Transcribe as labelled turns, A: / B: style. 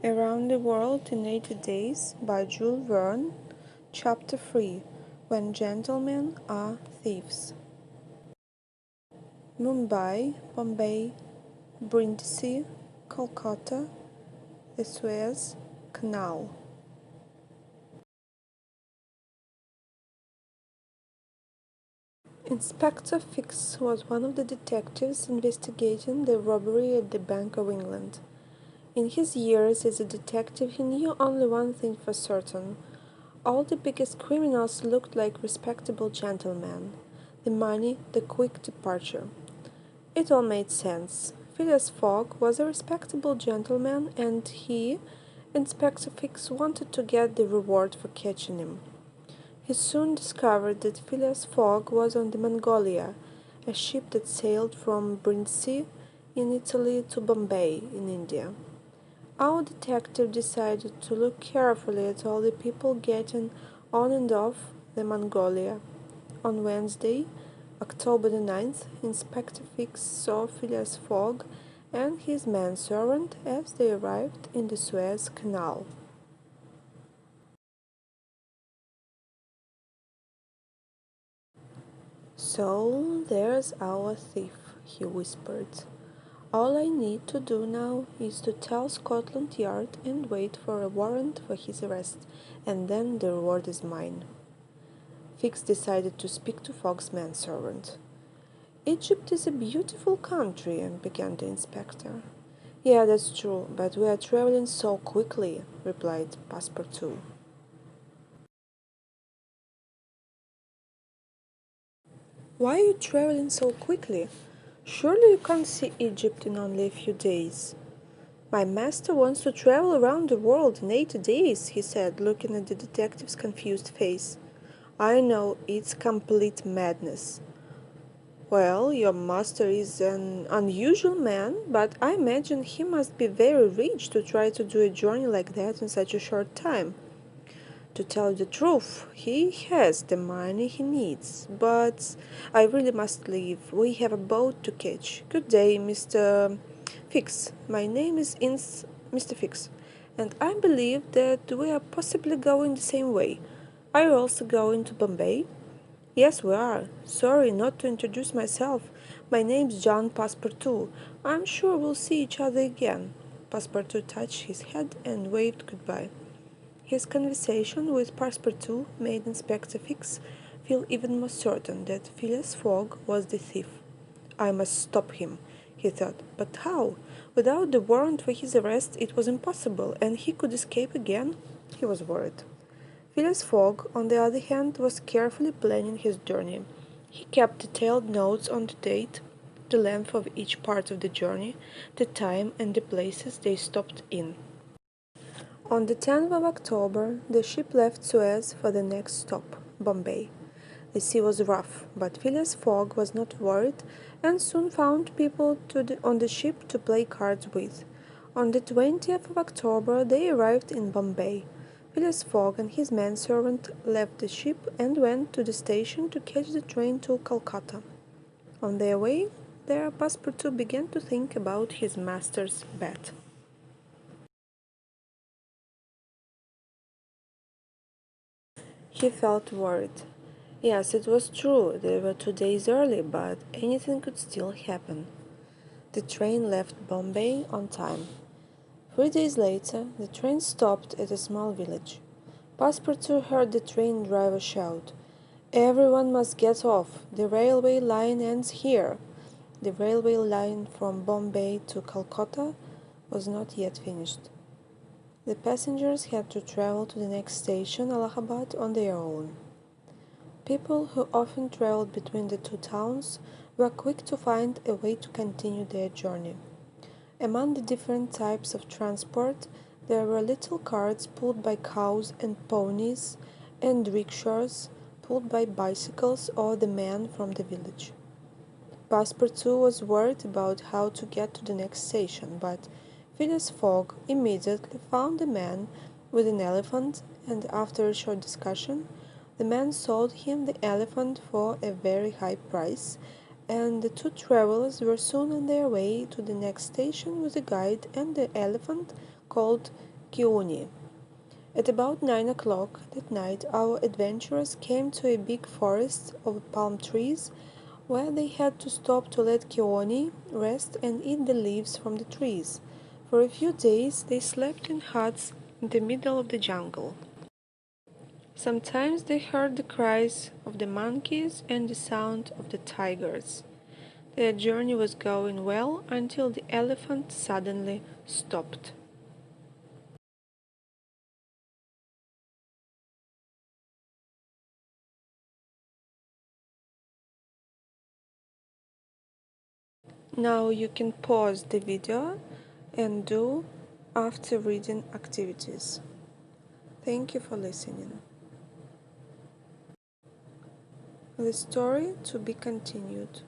A: Around the World in 80 Days by Jules Verne, Chapter 3 When Gentlemen Are Thieves. Mumbai, Bombay, Brindisi, Kolkata, the Suez Canal. Inspector Fix was one of the detectives investigating the robbery at the Bank of England. In his years as a detective, he knew only one thing for certain. All the biggest criminals looked like respectable gentlemen. The money, the quick departure. It all made sense. Phileas Fogg was a respectable gentleman, and he, Inspector Fix, wanted to get the reward for catching him. He soon discovered that Phileas Fogg was on the Mongolia, a ship that sailed from Brindisi in Italy to Bombay in India. Our detective decided to look carefully at all the people getting on and off the Mongolia. On Wednesday, October the 9th, Inspector Fix saw Phileas Fogg and his manservant as they arrived in the Suez Canal. "So there's our thief," he whispered. "All I need to do now is to tell Scotland Yard and wait for a warrant for his arrest, and then the reward is mine." Fix decided to speak to Fogg's manservant. "Egypt is a beautiful country," began the inspector. "Yeah, that's true, but we are traveling so quickly," replied Passepartout. "Why are you traveling so quickly? Surely you can't see Egypt in only a few days." "My master wants to travel around the world in 80 days," he said, looking at the detective's confused face. "I know, it's complete madness." "Well, your master is an unusual man, but I imagine he must be very rich to try to do a journey like that in such a short time." "To tell you the truth, he has the money he needs, but I really must leave. We have a boat to catch. Good day, Mr. Fix. My name is Mr. Fix, and I believe that we are possibly going the same way. Are you also going to Bombay?" "Yes, we are. Sorry not to introduce myself. My name's John Passepartout. I'm sure we'll see each other again." Passepartout touched his head and waved goodbye. His conversation with Passepartout made Inspector Fix feel even more certain that Phileas Fogg was the thief. "I must stop him," he thought. "But how? Without the warrant for his arrest it was impossible, and he could escape again." He was worried. Phileas Fogg, on the other hand, was carefully planning his journey. He kept detailed notes on the date, the length of each part of the journey, the time, and the places they stopped in. On the 10th of October, the ship left Suez for the next stop, Bombay. The sea was rough, but Phileas Fogg was not worried and soon found people on the ship to play cards with. On the 20th of October, they arrived in Bombay. Phileas Fogg and his manservant left the ship and went to the station to catch the train to Calcutta. On their way there, Passepartout began to think about his master's bet. He felt worried. Yes, it was true, they were 2 days early, but anything could still happen. The train left Bombay on time. 3 days later, the train stopped at a small village. Passepartout heard the train driver shout, "Everyone must get off. The railway line ends here." The railway line from Bombay to Calcutta was not yet finished. The passengers had to travel to the next station, Allahabad, on their own. People who often traveled between the two towns were quick to find a way to continue their journey. Among the different types of transport, there were little carts pulled by cows and ponies, and rickshaws pulled by bicycles or the men from the village. Passepartout was worried about how to get to the next station, but Phileas Fogg immediately found a man with an elephant, and after a short discussion, the man sold him the elephant for a very high price, and the two travelers were soon on their way to the next station with a guide and the elephant called Kioni. At about 9 o'clock that night, our adventurers came to a big forest of palm trees where they had to stop to let Kioni rest and eat the leaves from the trees. For a few days, they slept in huts in the middle of the jungle. Sometimes they heard the cries of the monkeys and the sound of the tigers. Their journey was going well until the elephant suddenly stopped. Now you can pause the video and do after reading activities. Thank you for listening. The story to be continued.